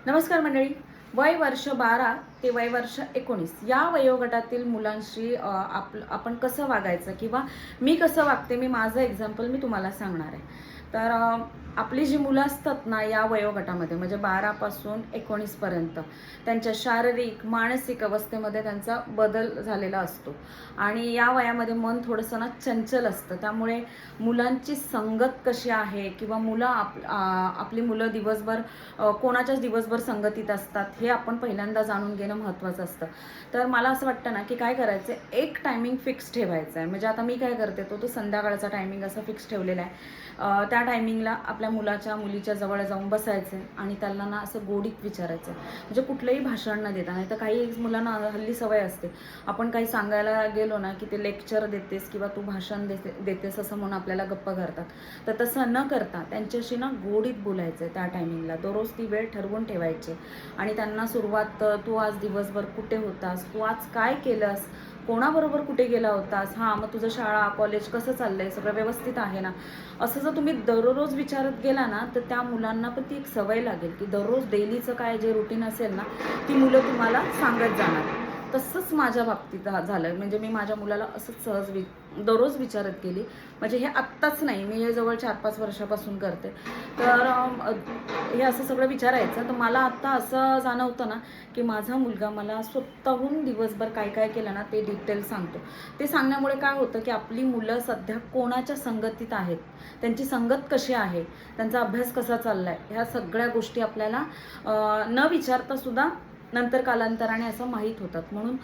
नमस्कार मंडळी. वय वर्ष 12 ते वय वर्ष 19 या वयोगटातील मुलांशी आपण कसं वागायचं किंवा मी कसं वागते, मी माझं एक्झाम्पल मी तुम्हाला सांगणार आहे. तर आपली जी मुलं असतात ना या वयोगटामध्ये, म्हणजे 12 पासून 19 पर्यंत, त्यांच्या शारीरिक मानसिक अवस्थेमध्ये त्यांचा बदल झालेला असतो आणि या वयामध्ये मन थोडंसं ना चंचल असतं. त्यामुळे मुलांची संगत कशी आहे किंवा आपली मुलं दिवसभर कोणाच्याच दिवसभर संगतीत असतात हे आपण पहिल्यांदा जाणून घेणं महत्त्वाचं असतं. तर मला असं वाटतं ना की काय करायचं, एक टायमिंग फिक्स ठेवायचं आहे. म्हणजे आता मी काय करते, तो संध्याकाळचा टायमिंग असा फिक्स ठेवलेला आहे. त्या टायमिंगला आपल्या मुलीच्या जवळ जाऊन बसायचं आणि त्यांना ना असं गोडीत विचारायचं, म्हणजे कुठलंही भाषण न देता. नाही तर काही मुलांना हल्ली सवय असते, आपण काही सांगायला गेलो ना की ते लेक्चर देतेस किंवा तू भाषण देतेस असं म्हणून आपल्याला गप्प करतात. तर तसं न करता त्यांच्याशी ना गोडीत बोलायचं त्या टायमिंगला. दररोज ती वेळ ठरवून ठेवायची आणि त्यांना सुरुवात, तू आज दिवसभर कुठे होतास, तू आज काय केलंस, कोणाबरोबर कुठे गेला होतास, हां मग तुझं शाळा कॉलेज कसं चाललंय, सगळं व्यवस्थित आहे ना, असं जर तुम्ही दररोज विचारत गेला ना तर त्या मुलांना पण ती एक सवय लागेल की दररोज डेलीचं काय जे रुटीन असेल ना ती मुलं तुम्हाला सांगत जाणार. तसंच माझ्या बाबतीत झालं. म्हणजे मी माझ्या मुलाला असंच दररोज विचारत गेली. म्हणजे हे आत्ताच नाही, मी हे जवळ 4-5 वर्षापासून करते. तर हे असं सगळं विचारायचं. तर मला आत्ता असं जाणवतं ना की माझा मुलगा मला स्वतःहून दिवसभर काय काय केलं ना ते डिटेल सांगतो. ते सांगण्यामुळे काय होतं की आपली मुलं सध्या कोणाच्या संगतीत आहेत, त्यांची संगत कशी आहे, त्यांचा अभ्यास कसा चाललाय, ह्या सगळ्या गोष्टी आपल्याला न विचारता सुद्धा नंतर कालांतराने असं माहीत होतात. म्हणून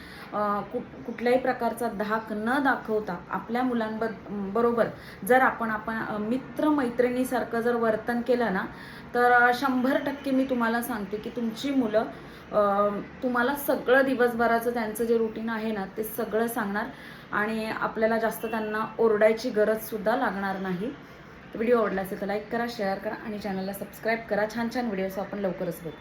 कुठल्याही प्रकारचा धाक न दाखवता आपल्या मुलांबरोबर जर आपण मित्रमैत्रिणीसारखं जर वर्तन केलं ना तर 100% मी तुम्हाला सांगते की तुमची मुलं तुम्हाला सगळं दिवसभराचं त्यांचं जे रुटीन आहे ना ते सगळं सांगणार आणि आपल्याला जास्त त्यांना ओरडायची गरजसुद्धा लागणार नाही. व्हिडिओ आवडला असेल तर लाईक करा, शेअर करा आणि चॅनलला सबस्क्राईब करा. छान छान व्हिडिओज आपण लवकरच बघू.